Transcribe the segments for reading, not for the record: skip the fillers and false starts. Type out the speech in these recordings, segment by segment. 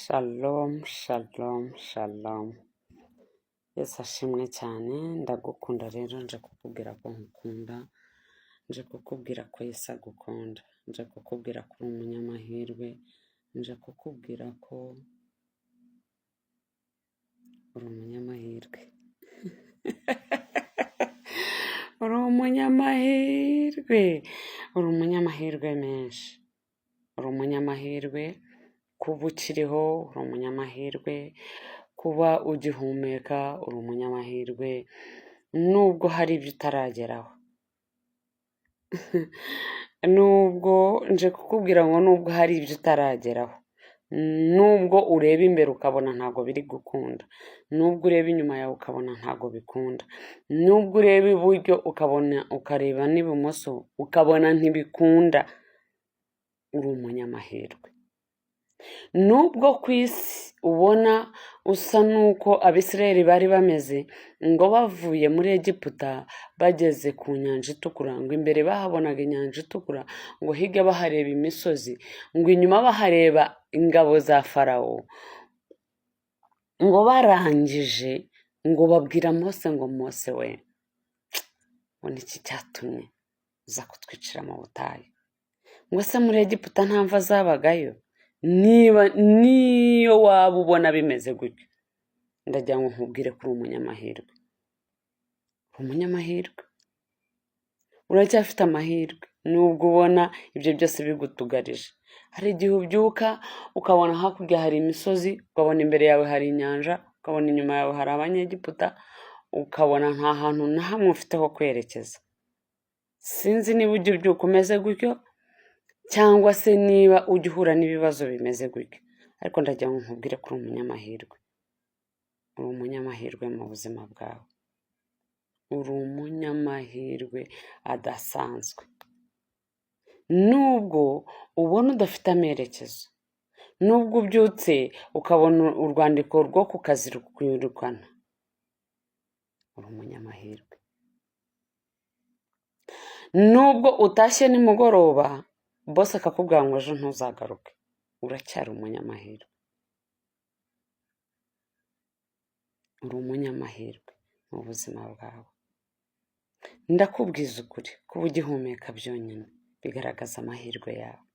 Shalom, shalom, shalom. Yesu ashimwe cyane, ndagukunda rero nje kukubwira ko nkukunda, nje kukubwira ko Yesu agukunda, nje kukubwira ko uri umunyamahirwe, nje kukubwira ko uri umunyamahirwe. Uri umunyamahirwe, uri umunyamahirwe menshi, uri umunyamahirwe kuba ukiriho, uri umunyamahirwe kuba ugihumeka, uri umunyamahirwe nubwo hari ibyo utarageraho. Nubwo nje kukubwira ngo nubwo hari ibyo utarageraho, nubwo ureba imbere ukabona ntabwo biri gukunda, nubwo ureba inyuma yawe ukabona ntabwo bikunda, nubwo ureba iburyo ukabona ukareba n'ibumoso ukabona ntibikunda, uri umunyamahirwe. Nubwo ku isi ubona usa n'uko Abisirayeli bari bameze ngo bavuye muri Egiputa bageze ku nyanja itukura, ngo imbere bahabonaga inyanja itukura, ngo hirya bahareba imisozi, ngo inyuma bahareba ingabo za Farawo, ngo barangije ngo babwira Mose ngo Mose we, ngo niki cyatumye uza kutwicira mu butayu? Ngo se muri Egiputa nta mva zabagayo? Niyo waba ubona bimeze gutyo, ndagira ngo nkubwire ko uri umunyamahirwe. Uri umunyamahirwe, uracyafite amahirwe nubwo ubona ibyo byose bigutugarije. Hari igihe ubyuka ukabona hakurya hari imisozi, ukabona imbere yawe hari inyanja, ukabona inyuma yawe hari abanyegiputa, ukabona nta hantu na hamwe ufite ho kwerekeza. Sinzi niba ujya ubyuka umeze gutyo cyangwa se niba ujya uhura n'ibibazo bimeze gutyo, ariko ndagira ngo nkubwire ko uri umunyamahirwe. Uri umunyamahirwe mu buzima bwawe, uri umunyamahirwe adasanzwe. Nubwo ubona udafite amerekezo, nubwo ubyutse ukabona urwandiko rwo ku kazi rukwirukana, uri umunyamahirwe. Nubwo utashye nimugoroba bose akakubwira ngo ejo ntuzagaruke, uracyari umunyamahirwe. Uri umunyamahirwe mu buzima bwawe. Ndakubwiza ukuri, kuba ugihumeka byonyine bigaragaza amahirwe yawe.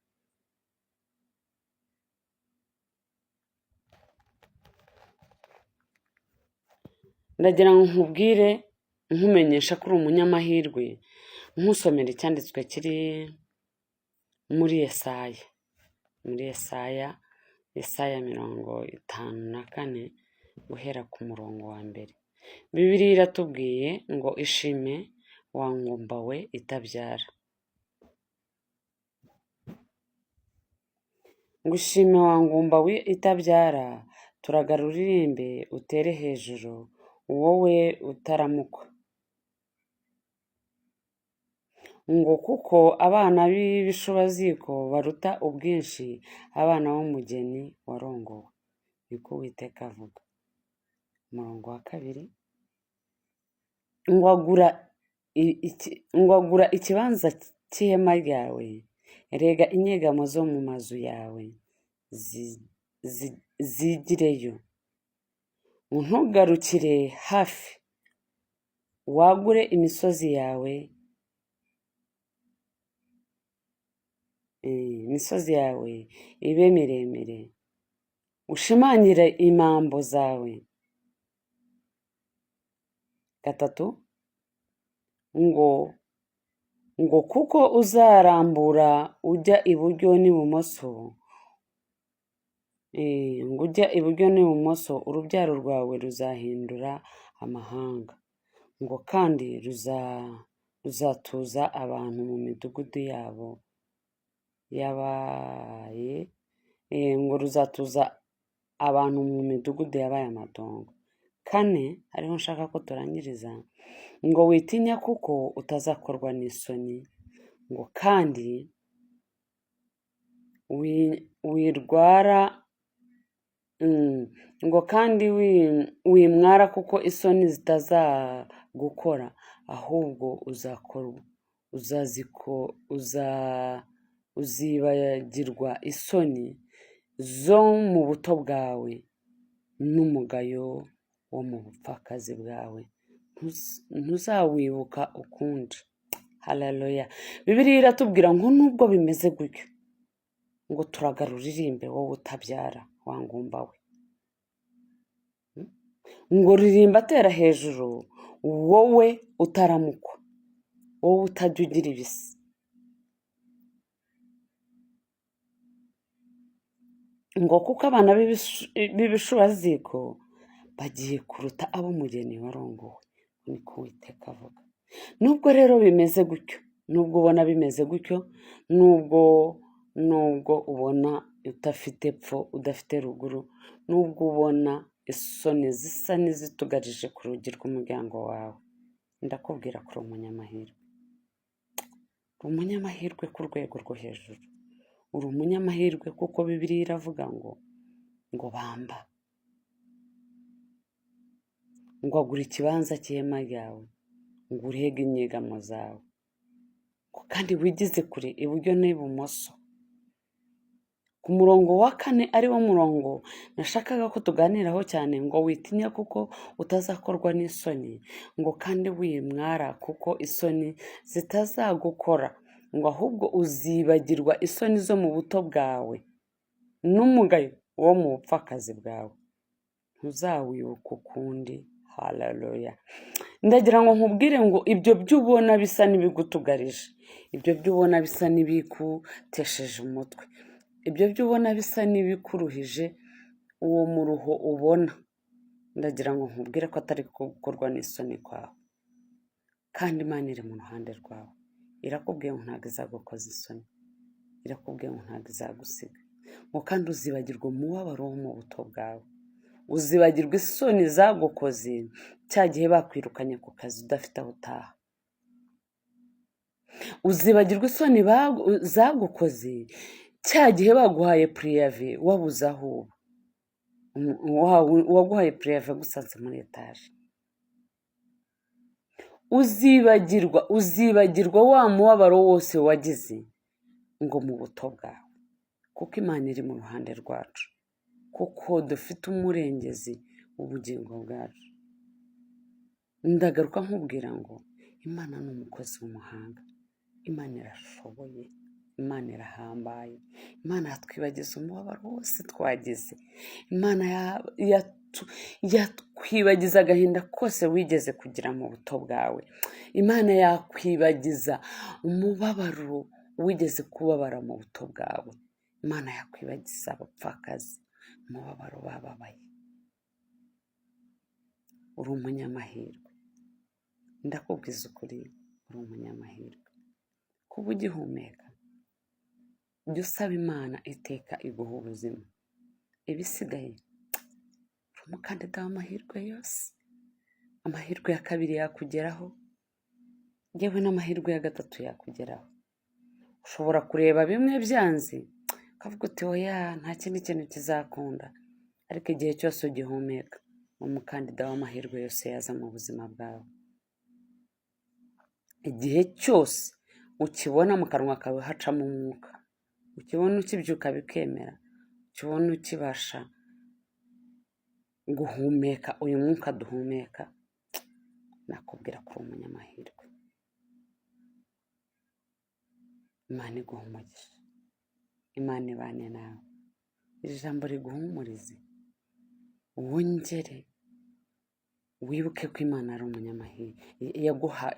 Ndagira ngo nkubwire, nkumenyesha ko uri umunyamahirwe, nkusomera icyanditswe kiri muri Yesaya. Muri Yesaya 54 guhera ku murongo wa mbere. Bibiliya iratubwiye ngo ishime wa ngumba we itabyara. Ngo ishime wa ngumba we itabyara, turagara uririmbe utere hejuru wowe utaramukwa. Ngo kuko abana b'ibishubaziko baruta ubwinshi abana b'umugeni warongowe, niko Uwiteka avuga. Umurongo wa 2, ngo agura ikibanza cy'ihema ryawe, rega inyegamo zo mu mazu yawe zigireyo. Ntugarukire hafi, wagure imisozi yawe, imisozi yawe ibe miremire, ushimangire imambo zawe. 3, ngo kuko uzarambura ujya iburyo n'ibumoso, ngo ujya iburyo n'ibumoso, urubyaro rwawe ruzahindura amahanga, ngo kandi ruzatuza abantu mu midugudu yabo yabaye, ngo ruzatuza abantu mu midugudu yabaye amatongo. 4, hariho nshaka ko turangiriza, ngo witinya kuko utazakorwa n'isoni, ngo kandi wirwara, ngo kandi wimwara kuko isoni zitazagukora, ahubwo uzibagirwa isoni zo mu buto bwawe n'umugayo wo mu bupfakazi bwawe ntuzawibuka ukundi. Haleluya. Bibiliya iratubwira ngo nubwo bimeze gutyo, ngo turagara uririmbe wowe utabyara wa ngumba we. Ngo ririmba atera hejuru wowe utaramukwa, wowe utajya ugira ibisi. Ngo kuko abana b'ibishubaziko bagiye kuruta ab'umugeni warongowe, niko Uwiteka avuga. Nubwo rero bimeze gutyo, nubwo ubona bimeze gutyo, nubwo ubona udafite epfo udafite ruguru, nubwo ubona isoni zisa n'izitugarije ku rugi rw'umuryango wawe, ndakubwira ko uri umunyamahirwe. Uri umunyamahirwe ku rwego rwo hejuru. Uri umunyamahirwe kuko Bibiliya iravuga ngo bamba, ngo agura ikibanza cy'ihema ryawe, ngo urege inyegamo zawe, kandi wigize kure iburyo n'ibumoso. Ku murongo wa 4 ari wo murongo nashakaga ko tuganiraho cyane, ngo witinya kuko utazakorwa n'isoni, ngo kandi wimwara kuko isoni zitazagukora, ngo ahubwo uzibagirwa isoni zo mu buto bwawe n'umugayo wo mu bupfakazi bwawe, ntuzawibuka ukundi. Haleluya. Ndagira ngo nkubwire ngo ibyo byo ubona bisa n'ibigutugarije, ibyo byo ubona bisa n'ibikutesheje umutwe, ibyo byo ubona bisa n'ibikuruhije, uwo muruho ubona, ndagira ngo nkubwire ko atari gukorwa n'isoni kwawe, kandi Imana iri mu ruhande rwawe. Irakubwiye ngo ntabwo izagukoza isoni, irakubwiye ngo ntabwo izagusiga, ngo kandi uzibagirwa umubabaro wo mu buto bwawe, uzibagirwa isoni zagukoze cya gihe bakwirukanye ku kazi udafite aho utaha, uzibagirwa isoni zagukoze cya gihe baguhaye puriyave wabuze aho uba, uwaguhaye puriyave gusanze muri etaje. Uzibagirwa wa mubabaro wose wagize ngo mu buto bwawe, kuko Imana iri mu ruhande rwacu, kuko dufite umurengezi w'ubugingo bwacu. Ndagaruka nkubwira ngo Imana ni umukozi w'umuhanga, Imana irashoboye, Imana irahambaye, Imana yatwibagiza umubabaro wose twagize, Imana yakwibagiza agahinda kose wigeze kugira mu buto bwawe, Imana yakwibagiza umubabaro wigeze kubabara mu buto bwawe, Imana yakwibagiza abapfakazi umubabaro bababaye. Uri umunyamahirwe, ndakubwiza ukuri, uri umunyamahirwe. Kuba ugihumeka, jya usaba Imana iteka iguha ubuzima, ibisigaye uri umukandida w'amahirwe yose. Amahirwe ya 2 yakugeraho, yewe n'amahirwe ya 3 yakugeraho. Ushobora kureba bimwe byanze ukavuga uti oya nta kindi kintu kizakunda, ariko igihe cyose ugihumeka, umukandida w'amahirwe yose yaza mu buzima bwawe. Igihe cyose ukibona mu kanwa kawe hacamo umwuka, ukibona ukibyuka bikemera, ukibona ukibasha guhumeka uyu mwuka duhumeka, nakubwira ko uri umunyamahirwe. Imana iguha umugisha, Imana ibane nawe, iri jambo riguhumurize, wongere wibuke ko Imana ari umunyamahirwe,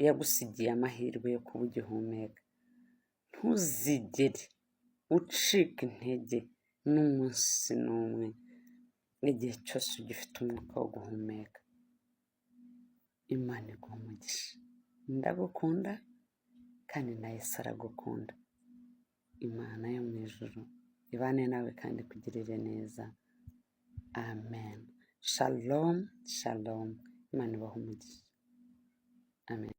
yagusigiye amahirwe yo kuba ugihumeka. Ntuzigere ucika intege n'umunsi n'umwe, igihe cyose ugifite umwuka wo guhumeka. Imana iguha umugisha. Ndagukunda kandi na Yesu aragukunda. Imana yo mu ijuru ibane nawe kandi ikugirire neza. Amen. Shalom, shalom. Imana ibahe umugisha. Amen.